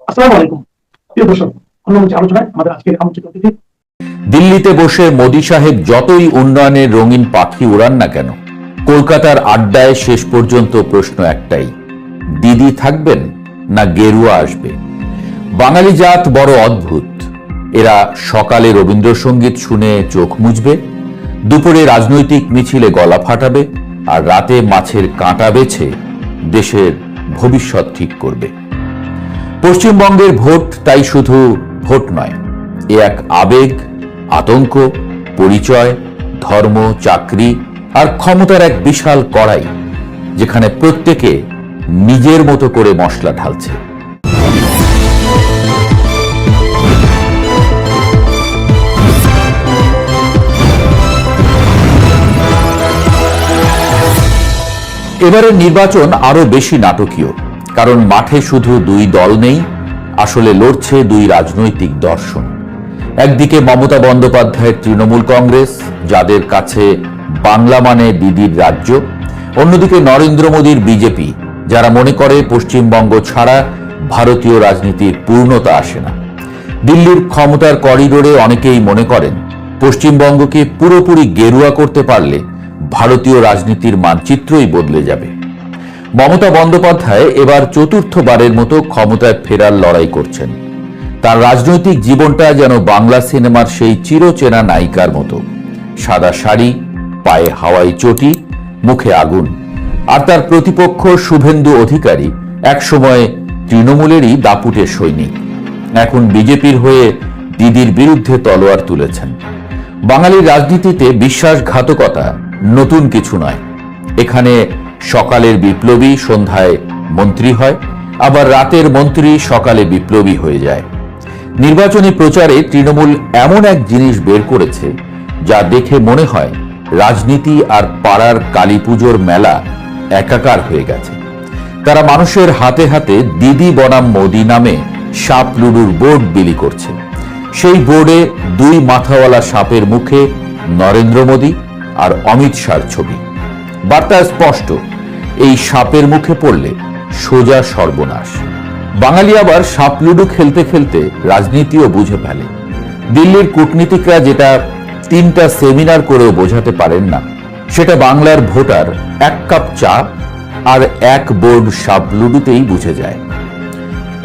আসসালামু আলাইকুম প্রিয় দর্শক, অন্যমঞ্চে আলোচনায় আমাদের আজকের আমন্ত্রিত অতিথি। দিল্লিতে বসে মোদি সাহেব যতই উন্নয়নের রঙিন পাখি উড়ান না কেন, কলকাতার আড্ডায় শেষ পর্যন্ত প্রশ্ন একটাই, দিদি থাকবেন না গেরুয়া আসবে? বাঙালি জাত বড় অদ্ভুত। এরা সকালে রবীন্দ্রসঙ্গীত শুনে চোখ মুছবে, দুপুরে রাজনৈতিক মিছিলে গলা ফাটাবে, আর রাতে মাছের কাঁটা বেছে দেশের ভবিষ্যৎ ঠিক করবে। পশ্চিমবঙ্গের ভোট তাই শুধু ভোট নয়, এ এক আবেগ, আতঙ্ক, পরিচয়, ধর্ম, চাকরি আর ক্ষমতার এক বিশাল কড়াই, যেখানে প্রত্যেকে নিজের মতো করে মশলা ঢালছে। এবারের নির্বাচন আরো বেশি নাটকীয়, কারণ মাঠে শুধু দুই দল নেই, আসলে লড়ছে দুই রাজনৈতিক দর্শন। একদিকে মমতা বন্দ্যোপাধ্যায়ের তৃণমূল কংগ্রেস, যাদের কাছে বাংলা মানে দিদির রাজ্য। অন্যদিকে নরেন্দ্র মোদীর বিজেপি, যারা মনে করে পশ্চিমবঙ্গ ছাড়া ভারতীয় রাজনীতির পূর্ণতা আসে না। দিল্লির ক্ষমতার করিডোরে অনেকেই মনে করেন পশ্চিমবঙ্গকে পুরোপুরি গেরুয়া করতে পারলে ভারতীয় রাজনীতির মানচিত্রই বদলে যাবে। মমতা বন্দ্যোপাধ্যায় এবার চতুর্থবারের মতো ক্ষমতায় ফেরার লড়াই করছেন। তার রাজনৈতিক জীবনটা যেন বাংলা সিনেমার সেই চিরচেনা নায়িকার মতো, সাদা শাড়ি, পায়ে হাওয়াই চটি, মুখে আগুন। আর তার প্রতিপক্ষ শুভেন্দু অধিকারী একসময় তৃণমূলেরই দাপুটে সৈনিক, এখন বিজেপির হয়ে দিদির বিরুদ্ধে তলোয়ার তুলেছেন। বাঙালির রাজনীতিতে বিশ্বাসঘাতকতা নতুন কিছু নয়। এখানে সকালের বিপ্লবী সন্ধ্যায় মন্ত্রী হয়, আবার রাতের মন্ত্রী সকালে বিপ্লবী হয়ে যায়। নির্বাচনী প্রচারে তৃণমূল এমন এক জিনিস বের করেছে যা দেখে মনে হয় রাজনীতি আর পাড়ার কালী পুজোর মেলা একাকার হয়ে গেছে। তারা মানুষের হাতে হাতে দিদি বনাম মোদি নামে সাপ লুডুর বোর্ড বিলি করছে। সেই বোর্ডে দুই মাথাওয়ালা সাপের মুখে নরেন্দ্র মোদী আর অমিত শাহর ছবি। বার্তা স্পষ্ট, এই সাপের মুখে পড়লে সোজা সর্বনাশ। বাঙালি আবার সাপ লুডু খেলতে খেলতে রাজনীতিও বুঝে ফেলে। দিল্লির কূটনীতিকরা যেটা 3টা সেমিনার করেও বোঝাতে পারেন না, সেটা বাংলার ভোটার 1 কাপ চা আর 1 বোর্ড সাপ লুডুতেই বুঝে যায়।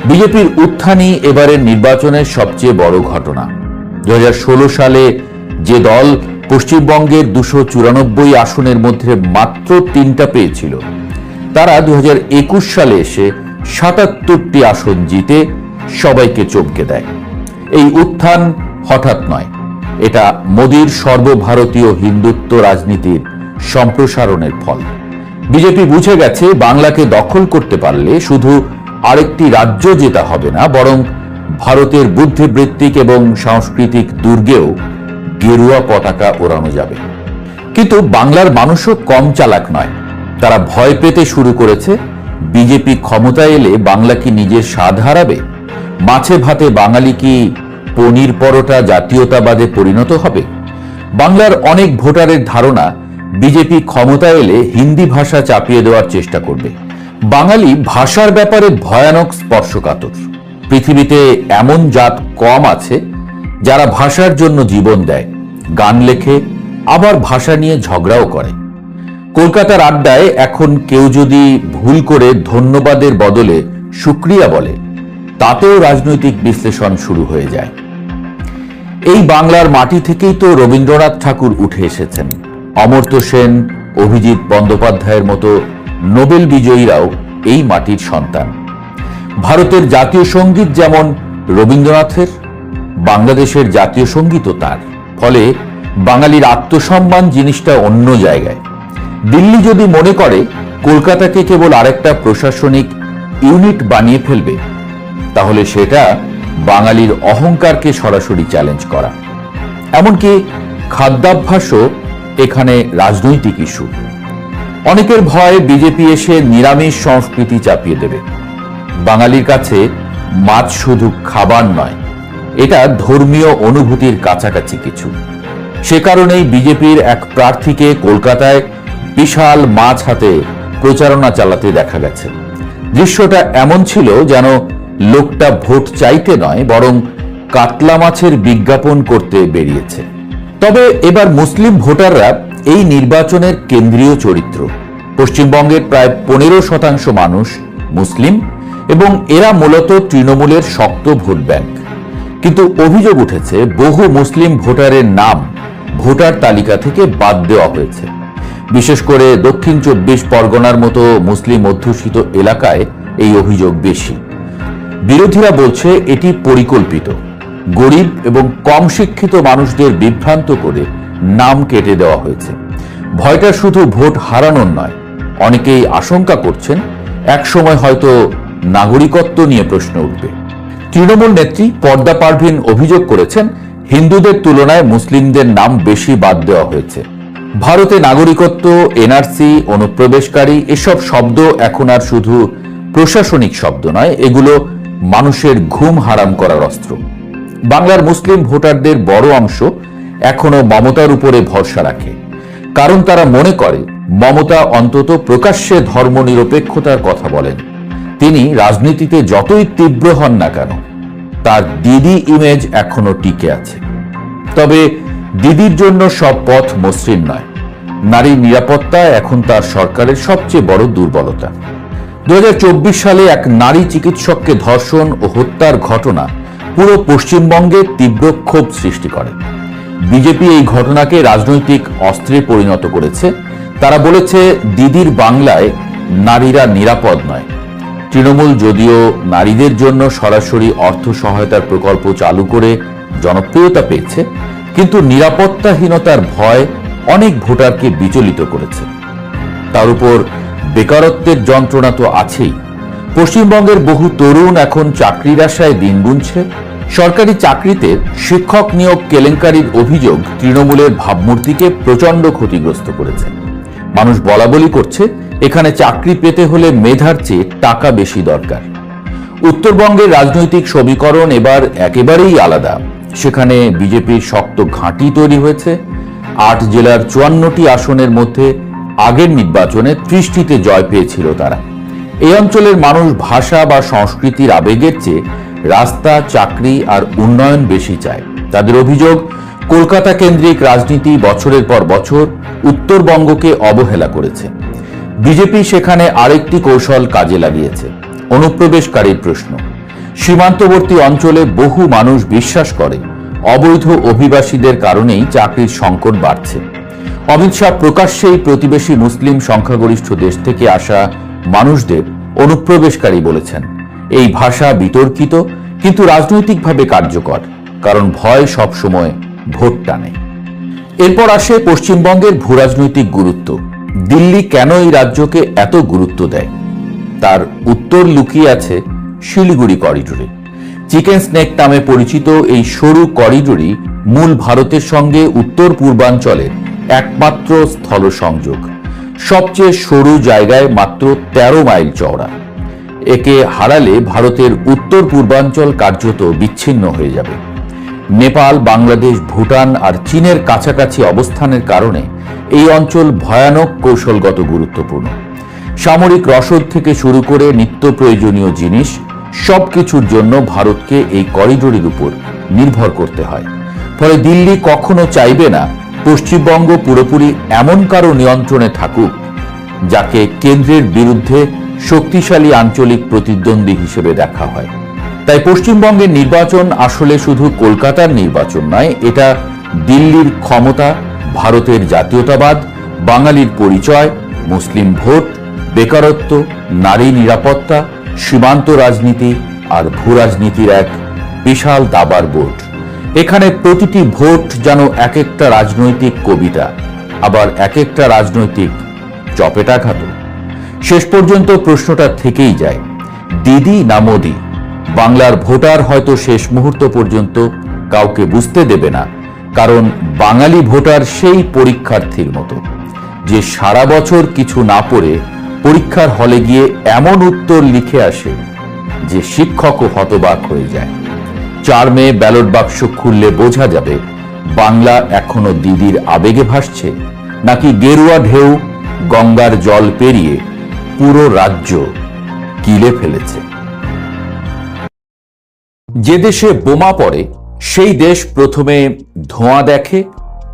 বিজেপির উত্থানই এবারের নির্বাচনের সবচেয়ে বড় ঘটনা। 2016 সালে যে দল পশ্চিমবঙ্গের 294 আসনের মধ্যে মাত্র 3টা পেয়েছিল, তারা 2021 সালে এসে 77টি আসন জিতে সবাইকে চমকে দেয়। এই উত্থান হঠাৎ নয়, এটা মোদীর সর্বভারতীয় হিন্দুত্ব রাজনীতির সম্প্রসারণের ফল। বিজেপি বুঝে গেছে বাংলাকে দখল করতে পারলে শুধু আরেকটি রাজ্য জেতা হবে না, বরং ভারতের বুদ্ধিবৃত্তিক এবং সাংস্কৃতিক দুর্গেও গেরুয়া পতাকা ওড়ানো যাবে। কিন্তু বাংলার মানুষও কম চালাক নয়। তারা ভয় পেতে শুরু করেছে বিজেপি ক্ষমতায় এলে বাংলা কি নিজের স্বাদ হারাবে? মাছে ভাতে বাঙালি কি পনির পরোটা জাতীয়তাবাদে পরিণত হবে? বাংলার অনেক ভোটারের ধারণা বিজেপি ক্ষমতায় এলে হিন্দি ভাষা চাপিয়ে দেওয়ার চেষ্টা করবে। বাঙালি ভাষার ব্যাপারে ভয়ানক স্পর্শকাতর। পৃথিবীতে এমন জাত কম আছে যারা ভাষার জন্য জীবন দেয়, গান লেখে, আবার ভাষা নিয়ে ঝগড়াও করে। কলকাতার আড্ডায় এখন কেউ যদি ভুল করে ধন্যবাদের বদলে শুকরিয়া বলে, তাতেও রাজনৈতিক বিশ্লেষণ শুরু হয়ে যায়। এই বাংলার মাটি থেকেই তো রবীন্দ্রনাথ ঠাকুর উঠে এসেছেন। অমর্ত্য সেন, অভিজিৎ বন্দ্যোপাধ্যায়ের মতো নোবেল বিজয়ীরাও এই মাটির সন্তান। ভারতের জাতীয় সঙ্গীত যেমন রবীন্দ্রনাথের, বাংলাদেশের জাতীয় সঙ্গীতও তার। ফলে বাঙালির আত্মসম্মান জিনিসটা অন্য জায়গায়। দিল্লি যদি মনে করে কলকাতাকে কেবল আরেকটা প্রশাসনিক ইউনিট বানিয়ে ফেলবে, তাহলে সেটা বাঙালির অহংকারকে সরাসরি চ্যালেঞ্জ করা। এমনকি খাদ্যাভ্যাসও এখানে রাজনৈতিক ইস্যু। অনেকের ভয় বিজেপি এসে নিরামিষ সংস্কৃতি চাপিয়ে দেবে। বাঙালির কাছে মাছ শুধু খাবার নয়, এটা ধর্মীয় অনুভূতির কাছাকাছি কিছু। সে কারণেই বিজেপির এক প্রার্থীকে কলকাতায় বিশাল মাছ হাতে প্রচারণা চালাতে দেখা গেছে। দৃশ্যটা এমন ছিল যেন লোকটা ভোট চাইতে নয়, বরং কাতলা মাছের বিজ্ঞাপন করতে বেরিয়েছে। তবে এবার মুসলিম ভোটাররা এই নির্বাচনের কেন্দ্রীয় চরিত্র। পশ্চিমবঙ্গের প্রায় 15% মানুষ মুসলিম এবং এরা মূলত তৃণমূলের শক্ত ভোট ব্যাংক। কিন্তু অভিযোগ উঠেছে বহু মুসলিম ভোটারের নাম ভোটার তালিকা থেকে বাদ দেওয়া হয়েছে। বিশেষ করে দক্ষিণ 24 পরগনার মতো মুসলিম অধ্যুষিত এলাকায় এই অভিযোগ বেশি। বিরোধীরা বলছে এটি পরিকল্পিত, গরিব এবং কম শিক্ষিত মানুষদের বিভ্রান্ত করে নাম কেটে দেওয়া হয়েছে। ভয়টা শুধু ভোট হারানোর নয়, অনেকেই আশঙ্কা করছেন একসময় হয়তো নাগরিকত্ব নিয়ে প্রশ্ন উঠবে। তৃণমূল নেত্রী পর্দা পারভিন অভিযোগ করেছেন হিন্দুদের তুলনায় মুসলিমদের নাম বেশি বাদ দেওয়া হয়েছে। ভারতে নাগরিকত্ব, এনআরসি, অনুপ্রবেশকারী এসব শব্দ এখন আর শুধু প্রশাসনিক শব্দ নয়, এগুলো মানুষের ঘুম হারাম করার অস্ত্র। বাংলার মুসলিম ভোটারদের বড় অংশ এখনো মমতার উপরে ভরসা রাখে, কারণ তারা মনে করে মমতা অন্তত প্রকাশ্যে ধর্মনিরপেক্ষতার কথা বলেন। তিনি রাজনীতিতে যতই তীব্র হন না কেন, তার দিদি ইমেজ এখনো টিকে আছে। তবে দিদির জন্য সব পথ মসৃণ নয়। নারীর নিরাপত্তা এখন তার সরকারের সবচেয়ে বড় দুর্বলতা। 2024 সালে এক নারী চিকিৎসককে ধর্ষণ ও হত্যার ঘটনা পুরো পশ্চিমবঙ্গে তীব্র ক্ষোভ সৃষ্টি করে। বিজেপি এই ঘটনাকে রাজনৈতিক অস্ত্রে পরিণত করেছে। তারা বলেছে দিদির বাংলায় নারীরা নিরাপদ নয়। তৃণমূল যদিও নারীদের জন্য সরাসরি অর্থ সহায়তার প্রকল্প চালু করে জনপ্রিয়তা পেয়েছে, কিন্তু নিরাপত্তাহীনতার ভয় অনেক ভোটারকে বিচলিত করেছে। তার উপর বেকারত্বের যন্ত্রণা তো আছেই। পশ্চিমবঙ্গের বহু তরুণ এখন চাকরির আশায় দিন গুনছে। সরকারি চাকরিতে শিক্ষক নিয়োগ কেলেঙ্কারির অভিযোগ তৃণমূলের ভাবমূর্তিকে প্রচণ্ড ক্ষতিগ্রস্ত করেছে। মানুষ বলাবলি করছে এখানে চাকরি পেতে হলে মেধার চেয়ে টাকা বেশি দরকার। উত্তরবঙ্গের রাজনৈতিক সমীকরণ এবার একেবারেই আলাদা। সেখানে বিজেপির শক্ত ঘাঁটি তৈরি হয়েছে। 8 জেলার 54টি আসনের মধ্যে আগের নির্বাচনে 30টিতে জয় পেয়েছিল তারা। এই অঞ্চলের মানুষ ভাষা বা সংস্কৃতির আবেগের চেয়ে রাস্তা, চাকরি আর উন্নয়ন বেশি চায়। তাদের অভিযোগ, কলকাতা কেন্দ্রিক রাজনীতি বছরের পর বছর উত্তরবঙ্গকে অবহেলা করেছে। বিজেপি সেখানে আরেকটি কৌশল কাজে লাগিয়েছে, অনুপ্রবেশকারীর প্রশ্ন। সীমান্তবর্তী অঞ্চলে বহু মানুষ বিশ্বাস করে অবৈধ অভিবাসীদের কারণেই চাকরির সংকট বাড়ছে। অমিত শাহ প্রকাশ্যেই প্রতিবেশী মুসলিম সংখ্যাগরিষ্ঠ দেশ থেকে আসা মানুষদের অনুপ্রবেশকারী বলেছেন। এই ভাষা বিতর্কিত, কিন্তু রাজনৈতিকভাবে কার্যকর, কারণ ভয় সবসময় ভোট টানে। এরপর আসে পশ্চিমবঙ্গের ভূরাজনৈতিক গুরুত্ব। দিল্লি কেন এই রাজ্যকে এত গুরুত্ব দেয়, তার উত্তর লুকিয়ে আছে শিলিগুড়ি করিডোরে। চিকেন স্নেক নামে পরিচিত এই সরু করিডোরই মূল ভারতের সঙ্গে উত্তর পূর্বাঞ্চলের একমাত্র স্থল সংযোগ। সবচেয়ে সরু জায়গায় মাত্র 13 মাইল চওড়া। একে হারালে ভারতের উত্তর পূর্বাঞ্চল কার্যত বিচ্ছিন্ন হয়ে যাবে। নেপাল, বাংলাদেশ, ভুটান আর চীনের কাছাকাছি অবস্থানের কারণে এই অঞ্চল ভয়ানক কৌশলগত গুরুত্বপূর্ণ। সামরিক রসদ থেকে শুরু করে নিত্য প্রয়োজনীয় জিনিস সবকিছুর জন্য ভারতকে এই করিডোরের উপর নির্ভর করতে হয়। ফলে দিল্লি কখনো চাইবে না পশ্চিমবঙ্গ পুরোপুরি এমন কারো নিয়ন্ত্রণে থাকুক যাকে কেন্দ্রের বিরুদ্ধে শক্তিশালী আঞ্চলিক প্রতিদ্বন্দ্বী হিসেবে দেখা হয়। তাই পশ্চিমবঙ্গের নির্বাচন আসলে শুধু কলকাতার নির্বাচন নয়, এটা দিল্লির ক্ষমতা, ভারতের জাতীয়তাবাদ, বাঙালির পরিচয়, মুসলিম ভোট, বেকারত্ব, নারী নিরাপত্তা, সীমান্ত রাজনীতি আর ভূরাজনীতির এক বিশাল দাবার বোর্ড। এখানে প্রতিটি ভোট যেন এক একটা রাজনৈতিক কবিতা, আবার এক একটা রাজনৈতিক চপেটাঘাত। শেষ পর্যন্ত প্রশ্নটা থেকেই যায়, দিদি না মোদি? বাংলার ভোটার হয়তো শেষ মুহূর্ত পর্যন্ত কাউকে বুঝতে দেবে না, কারণ বাঙালি ভোটার সেই পরীক্ষার্থীর মতো যে সারা বছর কিছু না পড়ে পরীক্ষার হলে গিয়ে এমন উত্তর লিখে আসে যে শিক্ষকও হতবাক হয়ে যায়। 4 মে ব্যালট বাক্স খুললে বোঝা যাবে বাংলা এখনো দিদির আবেগে ভাসছে নাকি গেরুয়া ঢেউ গঙ্গার জল পেরিয়ে পুরো রাজ্য গিলে ফেলেছে। যে দেশে বোমা পড়ে সেই দেশ প্রথমে ধোঁয়া দেখে,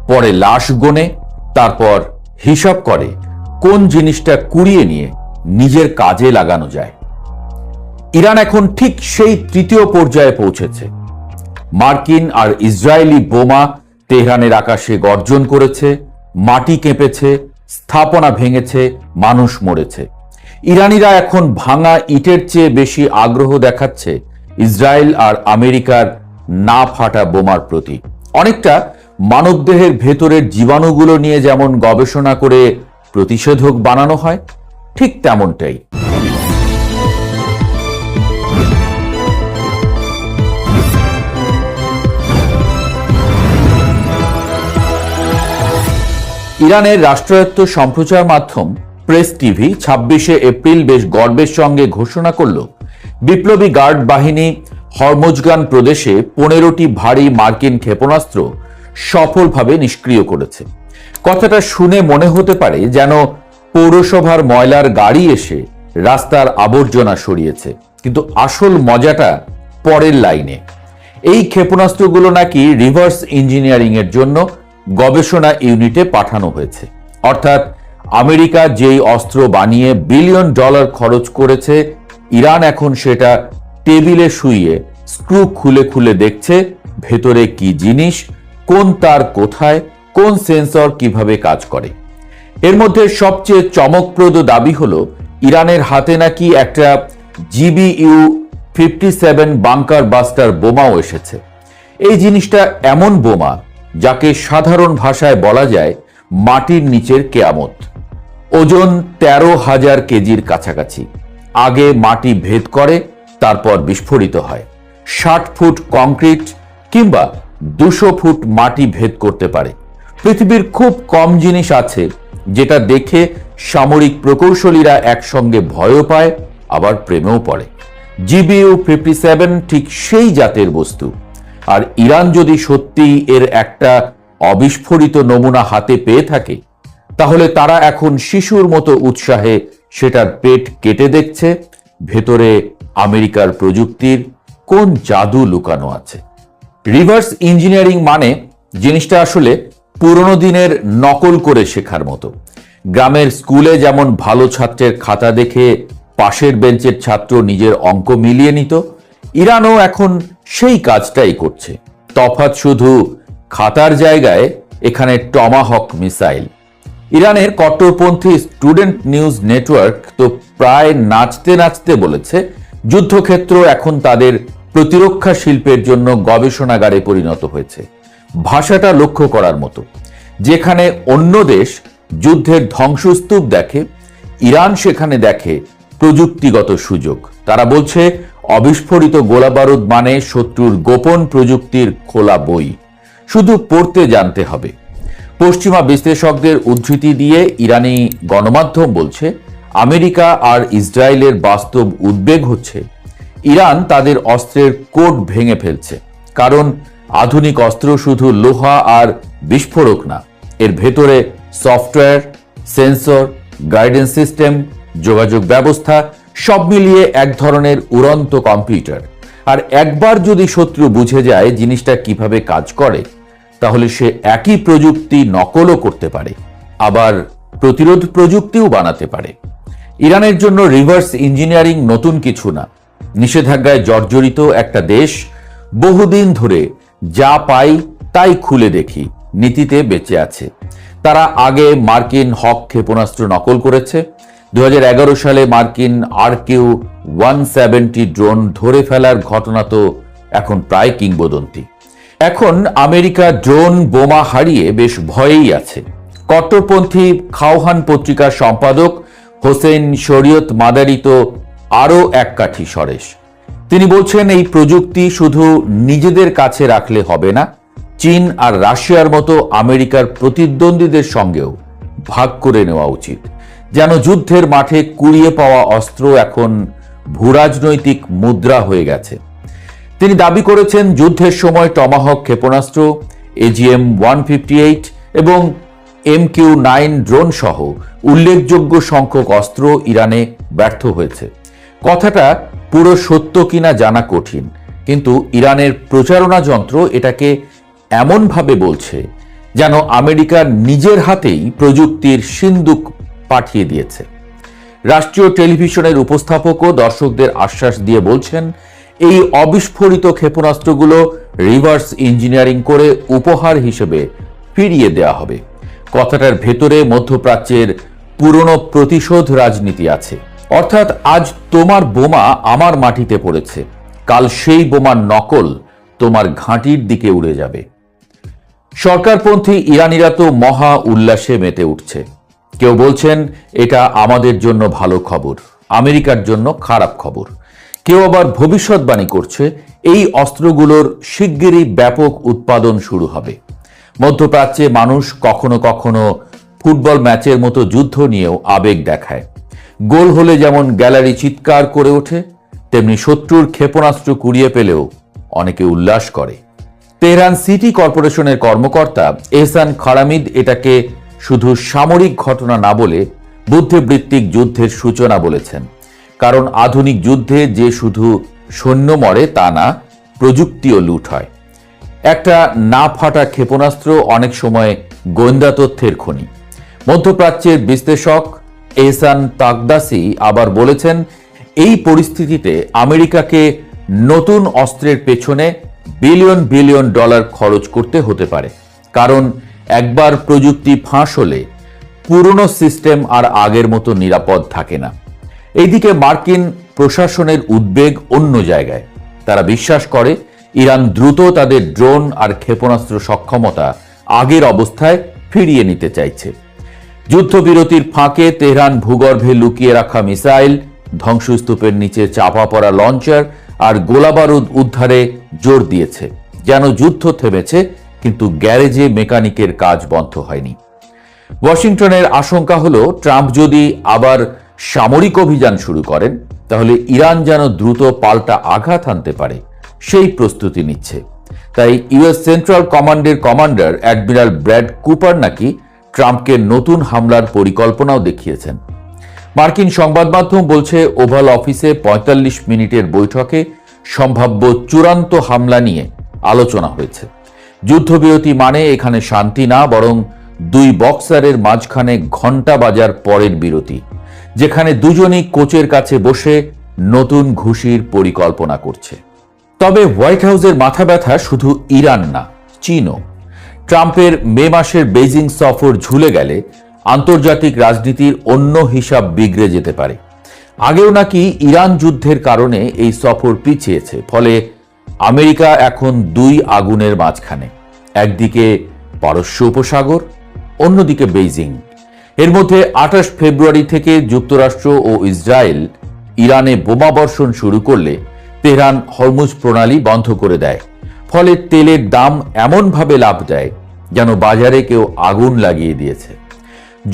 পরে লাশ গোনে, তারপর হিসাব করে কোন জিনিসটা কুড়িয়ে নিয়ে নিজের কাজে লাগানো যায়। ইরান এখন ঠিক সেই তৃতীয় পর্যায়ে পৌঁছেছে। মার্কিন আর ইসরায়েলি বোমা তেহরানের আকাশে গর্জন করেছে, মাটি কেঁপেছে, স্থাপনা ভেঙেছে, মানুষ মরেছে। ইরানিরা এখন ভাঙা ইটের চেয়ে বেশি আগ্রহ দেখাচ্ছে ইসরায়েল আর আমেরিকার না ফাটা বোমার প্রতি। অনেকটা মানবদেহের ভেতরের জীবাণুগুলো নিয়ে যেমন গবেষণা করে প্রতিষেধক বানানো হয়, ঠিক তেমনটাই। ইরানের রাষ্ট্রায়ত্ত সম্প্রচার মাধ্যম প্রেস টিভি 26শে এপ্রিল বেশ গর্বের সঙ্গে ঘোষণা করল, বিপ্লবী গার্ড বাহিনী হরমোজগান প্রদেশে 15টি ভারী মার্কিন ক্ষেপণাস্ত্র সফলভাবে নিষ্ক্রিয় করেছে। কথাটা শুনে মনে হতে পারে যেন পৌরসভার ময়লার গাড়ি এসে রাস্তার আবর্জনা সরিয়েছে, কিন্তু আসল মজাটা পরের লাইনে। এই ক্ষেপণাস্ত্রগুলো নাকি রিভার্স ইঞ্জিনিয়ারিং এর জন্য গবেষণা ইউনিটে পাঠানো হয়েছে। অর্থাৎ আমেরিকা যেই অস্ত্র বানিয়ে বিলিয়ন ডলার খরচ করেছে, ইরান এখন সেটা টেবিলে শুইয়ে স্ক্রু খুলে খুলে দেখছে ভেতরে কি জিনিস, কোন তার কোথায়, কোন সেন্সর কিভাবে কাজ করে। এর মধ্যে সবচেয়ে চমকপ্রদ দাবি হলো ইরানের হাতে নাকি একটা GBU-57 বাংকার বাস্টার বোমাও এসেছে। এই জিনিসটা এমন বোমা যাকে সাধারণ ভাষায় বলা যায় মাটির নিচের কেয়ামত। ওজন 13,000 কেজির কাছাকাছি। আগে মাটি ভেদ করে, তারপর বিস্ফোরিত হয়। 60 ফুট কংক্রিট কিংবা 200 ফুট মাটি ভেদ করতে পারে। পৃথিবীর খুব কম জিনিস আছে যেটা দেখে সামরিক প্রকৌশলীরা একসঙ্গে ভয়ও পায়, আবার প্রেমেও পড়ে। GBU-57 ঠিক সেই জাতের বস্তু। আর ইরান যদি সত্যিই এর একটা অবিস্ফোরিত নমুনা হাতে পেয়ে থাকে, তাহলে তারা এখন শিশুর মতো উৎসাহে সেটার পেট কেটে দেখছে ভেতরে আমেরিকার প্রযুক্তির কোন জাদু লুকানো আছে। রিভার্স ইঞ্জিনিয়ারিং মানে জিনিসটা আসলে পুরনো দিনের নকল করে শেখার মতো। গ্রামের স্কুলে যেমন ভালো ছাত্রের খাতা দেখে পাশের বেঞ্চের ছাত্র নিজের অঙ্ক মিলিয়ে নিত, ইরানও এখন সেই কাজটাই করছে। তফাৎ শুধু খাতার জায়গায় এখানে টমাহক মিসাইল। ইরানের কট্টরপন্থী স্টুডেন্ট নিউজ নেটওয়ার্ক তো প্রায় নাচতে নাচতে বলেছে, যুদ্ধক্ষেত্র এখন তাদের প্রতিরক্ষা শিল্পের জন্য গবেষণাগারে পরিণত হয়েছে। ভাষাটা লক্ষ্য করার মতো। যেখানে অন্য দেশ যুদ্ধের ধ্বংসস্তূপ দেখে, ইরান সেখানে দেখে প্রযুক্তিগত সুযোগ। তারা বলছে অবিস্ফোরিত গোলাবারুদ মানে শত্রুর গোপন প্রযুক্তির খোলা বই, শুধু পড়তে জানতে হবে। পশ্চিমা বিশ্লেষকদের উদ্ধৃতি দিয়ে ইরানি গণমাধ্যম বলছে, আমেরিকা আর ইসরায়েলের বাস্তব উদ্বেগ হচ্ছে ইরান তাদের অস্ত্রের কোড ভেঙে ফেলছে। কারণ আধুনিক অস্ত্র শুধু লোহা আর বিস্ফোরক না, এর ভেতরে সফটওয়্যার, সেন্সর, গাইডেন্স সিস্টেম, যোগাযোগ ব্যবস্থা সব মিলিয়ে এক ধরনের উড়ন্ত কম্পিউটার। আর একবার যদি শত্রু বুঝে যায় জিনিসটা কিভাবে কাজ করে, তাহলে সে একই প্রযুক্তি নকলও করতে পারে, আবার প্রতিরোধ প্রযুক্তিও বানাতে পারে। ইরানের জন্য রিভার্স ইঞ্জিনিয়ারিং নতুন কিছু না। নিষেধাজ্ঞায় জর্জরিত একটা দেশ বহুদিন ধরে যা পাই তাই খুলে দেখি নীতিতে বেঁচে আছে। তারা আগে মার্কিন হক ক্ষেপণাস্ত্র নকল করেছে। 2011 সালে মার্কিন RQ-170 ড্রোন ধরে ফেলার ঘটনা তো এখন প্রায় কিংবদন্তি। এখন আমেরিকা ড্রোন বোমা হারিয়ে বেশ ভয়েই আছে। কট্টরপন্থী খাওহান পত্রিকার সম্পাদক হোসেন শরীয়ত মাদারি তো আরও এক কাঠি সরেস। তিনি বলছেন, এই প্রযুক্তি শুধু নিজেদের কাছে রাখলে হবে না, চীন আর রাশিয়ার মতো আমেরিকার প্রতিদ্বন্দ্বীদের সঙ্গেও ভাগ করে নেওয়া উচিত। যেন যুদ্ধের মাঠে কুড়িয়ে পাওয়া অস্ত্র এখন ভূরাজনৈতিক মুদ্রা হয়ে গেছে। তিনি দাবি করেছেন, যুদ্ধের সময় টমাহক ক্ষেপণাস্ত্র, AGM-158 এবং MQ-9 ড্রোন সহ উল্লেখযোগ্য সংখ্যক অস্ত্র ইরানে ব্যর্থ হয়েছে। কথাটা পুরো সত্য কিনা জানা কঠিন, কিন্তু ইরানের প্রচারণা যন্ত্র এটাকে এমনভাবে বলছে যেন আমেরিকা নিজের হাতেই প্রযুক্তির সিন্দুক পাঠিয়ে দিয়েছে। রাষ্ট্রীয় টেলিভিশনের উপস্থাপকও দর্শকদের আশ্বাস দিয়ে বলছেন, এই অবিস্ফোরিত ক্ষেপণাস্ত্রগুলো রিভার্স ইঞ্জিনিয়ারিং করে উপহার হিসেবে ফিরিয়ে দেওয়া হবে। কথাটার ভেতরে মধ্যপ্রাচ্যের পুরনো প্রতিশোধ রাজনীতি আছে। অর্থাৎ আজ তোমার বোমা আমার মাটিতে পড়েছে, কাল সেই বোমার নকল তোমার ঘাঁটির দিকে উড়ে যাবে। সরকারপন্থী ইরানিরা তো মহা উল্লাসে মেতে উঠছে। কেউ বলছেন এটা আমাদের জন্য ভালো খবর, আমেরিকার জন্য খারাপ খবর। কেউ আবার ভবিষ্যৎবাণী করছে এই অস্ত্রগুলোর শিগগিরই ব্যাপক উৎপাদন শুরু হবে। মধ্যপ্রাচ্যে মানুষ কখনো কখনো ফুটবল ম্যাচের মতো যুদ্ধ নিয়েও আবেগ দেখায়। গোল হলে যেমন গ্যালারি চিৎকার করে ওঠে, তেমনি শত্রুর ক্ষেপণাস্ত্র কুড়িয়ে পেলেও অনেকে উল্লাস করে। তেহরান সিটি কর্পোরেশনের কর্মকর্তা এহসান খারামিদ এটাকে শুধু সামরিক ঘটনা না বলে বুদ্ধিবৃত্তিক যুদ্ধের সূচনা বলেছেন। কারণ আধুনিক যুদ্ধে যে শুধু সৈন্য মরে তা না, প্রযুক্তিও লুট হয়। একটা না ফাটা ক্ষেপণাস্ত্র অনেক সময় গোয়েন্দা তথ্যের খনি। মধ্যপ্রাচ্যের বিশ্লেষক এহসান তাকদাসি আবার বলেছেন, এই পরিস্থিতিতে আমেরিকাকে নতুন অস্ত্রের পেছনে বিলিয়ন বিলিয়ন ডলার খরচ করতে হতে পারে। কারণ একবার প্রযুক্তি ফাঁস হলে পুরনো সিস্টেম আর আগের মতো নিরাপদ থাকে না। এইদিকে মার্কিন প্রশাসনের উদ্বেগ অন্য জায়গায়। তারা বিশ্বাস করে ইরান দ্রুত তাদের ড্রোন আর ক্ষেপণাস্ত্র সক্ষমতা আগের অবস্থায় ফিরিয়ে নিতে চাইছে। যুদ্ধবিরতির ফাঁকে তেহরান ভূগর্ভে লুকিয়ে রাখা মিসাইল, ধ্বংসস্তূপের নিচে চাপা পড়া লঞ্চার আর গোলাবারুদ উদ্ধারে জোর দিয়েছে, যেন যুদ্ধ থেমেছে কিন্তু গ্যারেজে মেকানিকের কাজ বন্ধ হয়নি। ওয়াশিংটনের আশঙ্কা হলো ট্রাম্প যদি আবার সামরিক অভিযান শুরু করেন তাহলে ইরান যেন দ্রুত পাল্টা আঘাত হানতে পারে সেই প্রস্তুতি নিচ্ছে। তাই ইউএস সেন্ট্রাল কমান্ডের কমান্ডার অ্যাডমিরাল ব্র্যাড কুপার নাকি ট্রাম্পকে নতুন হামলার পরিকল্পনাও দেখিয়েছেন। মার্কিন সংবাদ মাধ্যম বলছে ওভাল অফিসে ৪৫ মিনিটের বৈঠকে সম্ভাব্য চূড়ান্ত হামলা নিয়ে আলোচনা হয়েছে। যুদ্ধবিরতি মানে এখানে শান্তি না, বরং দুই বক্সারের মাঝখানে ঘণ্টা বাজার পরের বিরতি, যেখানে দুজনই কোচের কাছে বসে নতুন ঘুষির পরিকল্পনা করছে। তবে হোয়াইট হাউসের মাথা ব্যথা শুধু ইরান না, চীনও। ট্রাম্পের মে মাসের বেইজিং সফর ঝুলে গেলে আন্তর্জাতিক রাজনীতির অন্য হিসাব বিগড়ে যেতে পারে। আগেও নাকি ইরান যুদ্ধের কারণে এই সফর পিছিয়েছে। ফলে আমেরিকা এখন দুই আগুনের মাঝখানে, একদিকে পারস্য উপসাগর, অন্যদিকে বেইজিং। এর মধ্যে ২৮ ফেব্রুয়ারি থেকে যুক্তরাষ্ট্র ও ইসরায়েল ইরানে বোমাবর্ষণ শুরু করলে তেহরান হরমুজ প্রণালী বন্ধ করে দেয়। ফলে তেলের দাম এমনভাবে লাফ দেয় যেন বাজারে কেউ আগুন লাগিয়ে দিয়েছে।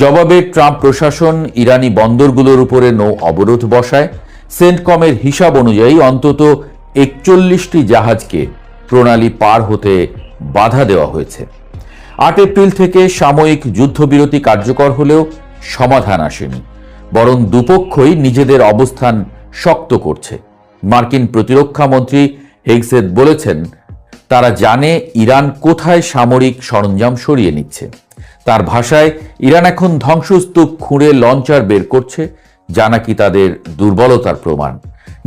জবাবে ট্রাম্প প্রশাসন ইরানি বন্দরগুলোর উপরে নৌ অবরোধ বসায়। সেন্টকমের হিসাব অনুযায়ী অন্তত ৪১টি জাহাজকে প্রণালী পার হতে বাধা দেওয়া হয়েছে। ৮ এপ্রিল থেকে সাময়িক যুদ্ধবিরতি কার্যকর হলেও সমাধান আসেনি, বরং দুপক্ষই নিজেদের অবস্থান শক্ত করছে। মার্কিন প্রতিরক্ষা মন্ত্রী হেগসেথ বলেছেন, তারা জানে ইরান কোথায় সামরিক সরঞ্জাম সরিয়ে নিচ্ছে। তার ভাষায়, ইরান এখন ধ্বংসস্তূপ খুঁড়ে লঞ্চার বের করছে, যা নাকি তাদের দুর্বলতার প্রমাণ।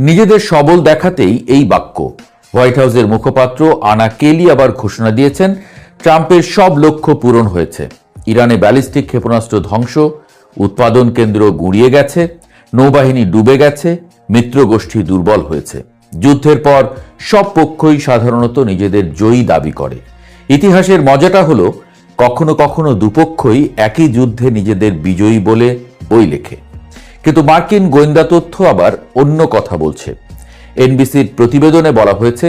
নিজেদের সবল দেখাতেই এই বাক্য। হোয়াইট হাউসের মুখপাত্র আনা কেলি আবার ঘোষণা দিয়েছেন, ট্রাম্পের সব লক্ষ্য পূরণ হয়েছে। ইরানে ব্যালিস্টিক ক্ষেপণাস্ত্র ধ্বংস, উৎপাদন কেন্দ্র গুঁড়িয়ে গেছে, নৌবাহিনী ডুবে গেছে, মিত্র গোষ্ঠী দুর্বল হয়েছে। যুদ্ধের পর সব পক্ষই সাধারণত নিজেদের জয়ী দাবি করে। ইতিহাসের মজাটা হলো, কখনো কখনো দুপক্ষই একই যুদ্ধে নিজেদের বিজয়ী বলে বই লেখে। কিন্তু মার্কিন গোয়েন্দা তথ্য আবার অন্য কথা বলছে। এনবিসির প্রতিবেদনে বলা হয়েছে,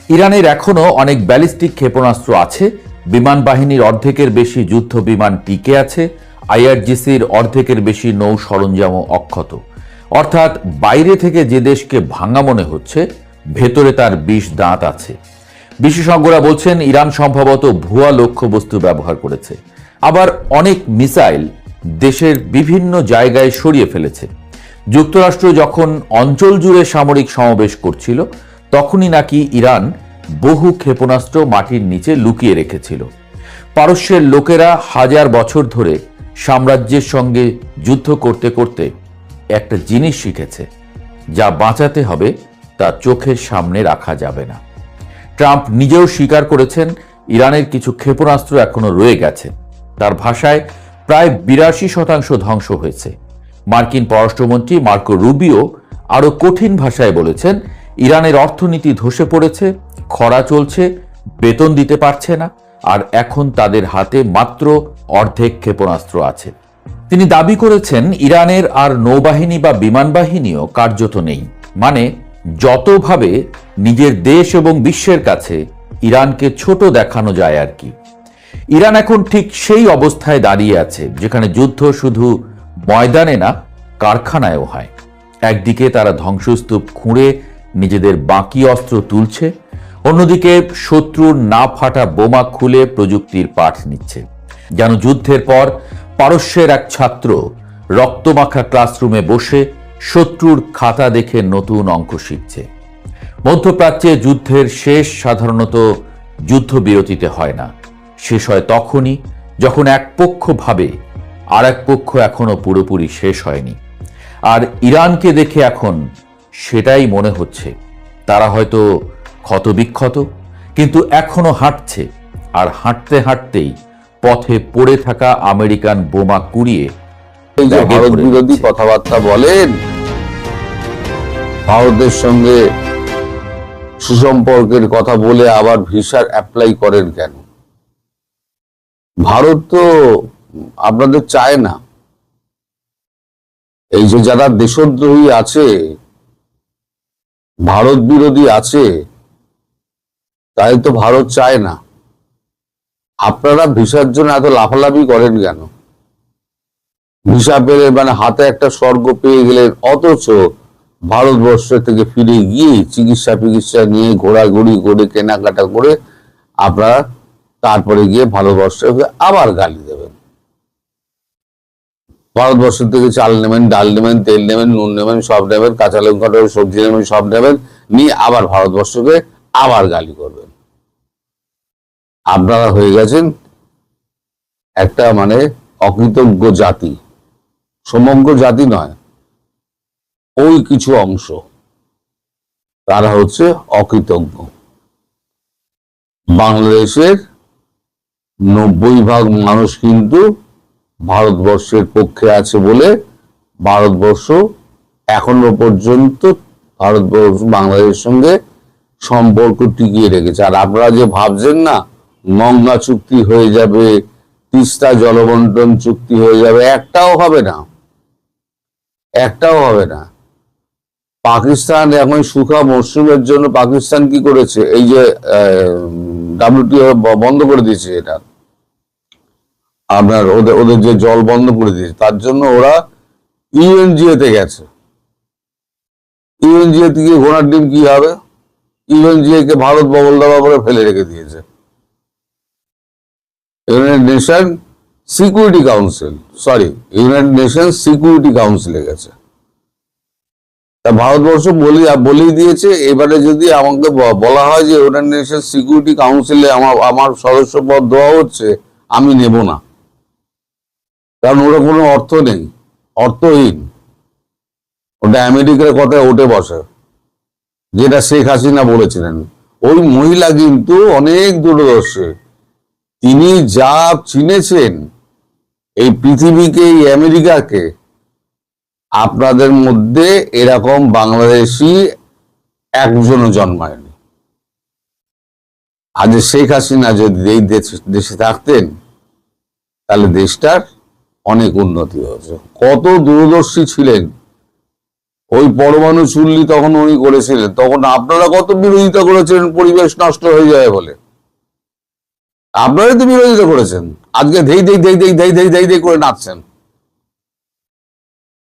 ইরানের এখনও অনেক ব্যালিস্টিক ক্ষেপণাস্ত্র আছে, বিমান বাহিনীর অর্ধেকের বেশি যুদ্ধ বিমান টিকে আছে, আইআরজিসির অর্ধেকের বেশি নৌ সরঞ্জামও অক্ষত। অর্থাৎ বাইরে থেকে যে দেশকে ভাঙা মনে হচ্ছে, ভেতরে তার ২০ দাঁত আছে। বিশেষজ্ঞরা বলছেন, ইরান সম্ভবত ভুয়া লক্ষ্যবস্তু ব্যবহার করেছে, আবার অনেক মিসাইল দেশের বিভিন্ন জায়গায় সরিয়ে ফেলেছে। যুক্তরাষ্ট্র যখন অঞ্চল জুড়ে সামরিক সমাবেশ করছিল, তখনই নাকি ইরান বহু ক্ষেপণাস্ত্র মাটির নিচে লুকিয়ে রেখেছিল। পারস্যের লোকেরা হাজার বছর ধরে সাম্রাজ্যের সঙ্গে যুদ্ধ করতে করতে একটা জিনিস শিখেছে, যা বাঁচাতে হবে তা চোখের সামনে রাখা যাবে না। ট্রাম্প নিজেও স্বীকার করেছেন ইরানের কিছু ক্ষেপণাস্ত্র এখনো রয়ে গেছে। তার ভাষায় প্রায় 82% ধ্বংস হয়েছে। মার্কিন পররাষ্ট্রমন্ত্রী মার্কো রুবিও আরো কঠিন ভাষায় বলেছেন, ইরানের অর্থনীতি ধসে পড়েছে, খরা চলছে, বেতন দিতে পারছে না, আর এখন তাদের হাতে মাত্র অর্ধেক ক্ষেপণাস্ত্র আছে। তিনি দাবি করেছেন ইরানের আর নৌবাহিনী বা বিমান বাহিনীও কার্যত নেই। মানে যতভাবে নিজের দেশ এবং বিশ্বের কাছে ইরানকে ছোট দেখানো যায় আর কি। ইরান এখন ঠিক সেই অবস্থায় দাঁড়িয়ে আছে যেখানে যুদ্ধ শুধু ময়দানে না, কারখানায়ও হয়। একদিকে তারা ধ্বংসস্তূপ খুঁড়ে নিজেদের বাকি অস্ত্র তুলছে, অন্যদিকে শত্রুর না ফাটা বোমা খুলে প্রযুক্তির পাঠ নিচ্ছে। যেন যুদ্ধের পর পারস্যের এক ছাত্র রক্তমাখা ক্লাসরুমে বসে শত্রুর খাতা দেখে নতুন অঙ্ক শিখছে। মধ্যপ্রাচ্যে যুদ্ধের শেষ সাধারণত যুদ্ধবিরতিতে হয় না, শেষ হয় তখনই যখন এক পক্ষ ভাবে আর এক পক্ষ এখনো পুরোপুরি শেষ হয়নি। আর ইরানকে দেখে এখন সেটাই মনে হচ্ছে। তারা হয়তো ক্ষতবিক্ষত, কিন্তু এখনো হাঁটছে, আর হাঁটতে হাঁটতেই পথে পড়ে থাকা আমেরিকান বোমা কুড়িয়ে এই যে ভারত বিরোধী কথাবার্তা বলেন, ভারতের সঙ্গে সুসম্পর্কের কথা বলে আবার ভিসার অ্যাপ্লাই করেন কেন? ভারত তো আপনাদের চায় না। এই যে যারা দেশদ্রোহী আছে, ভারত বিরোধী আছে, তাই তো ভারত চায় না। আপনারা ভিসার জন্য এত লাফালাফি করেন কেন? ভিসা পেলে মানে হাতে একটা স্বর্গ পেয়ে গেলেন, অথচ ভারতবর্ষ থেকে ফিরে গিয়ে চিকিৎসা নিয়ে ঘোরাঘুরি করে কেনাকাটা করে আপনারা তারপরে গিয়ে ভারতবর্ষে আবার গালি দেবেন। ভারতবর্ষ থেকে চাল নেবেন, ডাল নেবেন, তেল নেবেন, নুন নেবেন, সব নেবেন, কাঁচা লঙ্কা নেবেন, সবজি নেবেন, সব নেবেন, নিয়ে আবার ভারতবর্ষকে আবার গালি করবেন। আপনারা হয়ে গেছেন একটা মানে অকৃতজ্ঞ জাতি, সমগ্র জাতি নয়, ওই কিছু অংশ তারা হচ্ছে অকৃতজ্ঞ। বাংলাদেশের 90% মানুষ কিন্তু ভারতবর্ষের পক্ষে আছে বলে ভারতবর্ষ এখনো পর্যন্ত বাংলাদেশের সঙ্গে সম্পর্ক টিকিয়ে রেখেছে। আর আপনারা যে ভাবছেন না গঙ্গা চুক্তি হয়ে যাবে, তিস্তা জলবন্টন চুক্তি হয়ে যাবে, একটাও হবে না, একটাও হবে না। পাকিস্তান এখন শুখা মরশুমের জন্য পাকিস্তান কি করেছে? এই যে WTO বন্ধ করে দিয়েছে, এটা আপনার ওদের যে জল বন্ধ করে দিয়েছে, তার জন্য ওরা ইউএনজিএ তে গেছে। ইউএনজিএ থেকে ঘোড়ার ডিম কি হবে? ইউএনজিএ কে ভারত বগল দাবা করে ফেলে রেখে দিয়েছে। United nation security council, United nation security কাউন্সিলে গেছে। তা ভারতবর্ষ বলেই দিয়েছে, এবারে যদি আমাকে বলা হয় যে ইউনাইটেড নেশন সিকিউরিটি কাউন্সিলে আমার সদস্য পদ দেওয়া হচ্ছে, আমি নেব না। কারণ ওটা কোনো অর্থ নেই, অর্থহীন। ওটা আমেরিকার কথায় ওঠে বসে, যেটা শেখ হাসিনা বলেছিলেন। ওই মহিলা কিন্তু অনেক দূরদর্শী। তিনি যা চিনেছেন এই পৃথিবীকে, এই আমেরিকাকে, আপনাদের মধ্যে এরকম বাংলাদেশি একজনও জন্মায়নি। আজ শেখ হাসিনা যদি এই দেশে থাকতেন, তাহলে দেশটার অনেক উন্নতি হয়েছে। কত দূরদর্শী ছিলেন। ওই পরমাণু চুল্লি তখন উনি করেছিলেন, তখন আপনারা কত বিরোধিতা করেছিলেন পরিবেশ নষ্ট হয়ে যায় বলে। আপনারাই তো বিরোধিতা করেছেন। আজকে ধেই ধেই ধেই ধেই ধেই ধেই ধেই ধেই করে নাচছেন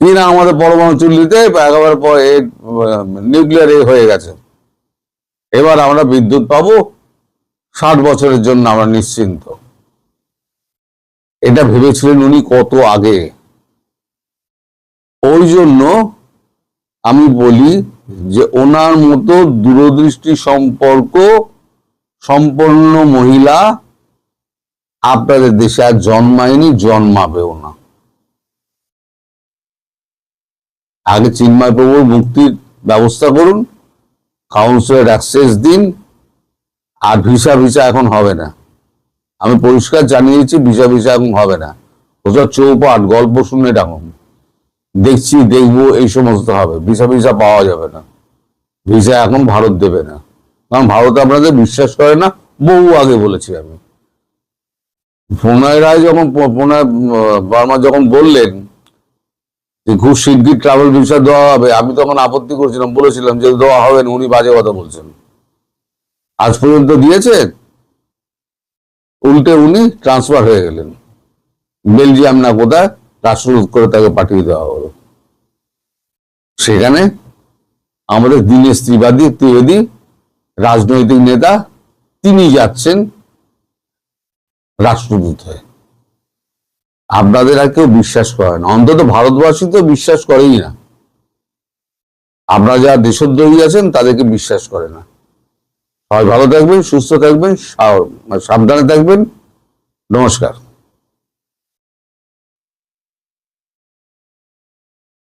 কি না, আমাদের পরমাণু চুল্লিতে একেবারে নিউক্লিয়ার হয়ে গেছে, এবার আমরা বিদ্যুৎ পাবো 60 বছরের জন্য, আমরা নিশ্চিন্ত। এটা ভেবেছিলেন উনি কত আগে। ওই জন্য আমি বলি যে ওনার মতো দূরদৃষ্টি সম্পর্ক সম্পন্ন মহিলা আপনাদের দেশে আর জন্মায়নি, জন্মাবেও না। আগে চিন্ময় প্রভুর মুক্তির ব্যবস্থা করুন, কাউন্সিলের অ্যাক্সেস দিন, আর ভিসা এখন হবে না। আমি পরিষ্কার জানিয়েছি ভিসা এখন হবে না। ওসব চৌপাট গল্প শুনে ডাকুন, দেখছি দেখবো এই সমস্ত হবে। ভিসা পাওয়া যাবে না, ভিসা এখন ভারত দেবে না, কারণ ভারত আপনাদের বিশ্বাস করে না। বহু আগে বলেছি আমি। প্রণয় রায় যখন প্রণয় বর্মা যখন বললেন যে খুব শিগগির ট্রাভেল ভিসা দেওয়া হবে, আমি তখন আপত্তি করেছিলাম, বলেছিলাম যে দেওয়া হবে না, উনি বাজে কথা বলছেন। আজ পর্যন্ত দিয়েছে, উল্টে উনি ট্রান্সফার হয়ে গেলেন বেলজিয়াম না কোথায়, রাষ্ট্রদূত করে তাকে পাঠিয়ে দেওয়া হলো। সেখানে আমাদের দীনেশ ত্রিবেদী রাজনৈতিক নেতা, তিনি যাচ্ছেন রাষ্ট্রদূত হয়ে। আপনাদের আর কেউ বিশ্বাস করে না, অন্তত ভারতবাসী তো বিশ্বাস করেই না। আপনারা যারা দেশদ্রোহী আছেন তাদেরকে বিশ্বাস করে না। সবাই ভালো থাকবেন, সুস্থ থাকবেন, সাবধানে থাকবেন। নমস্কার।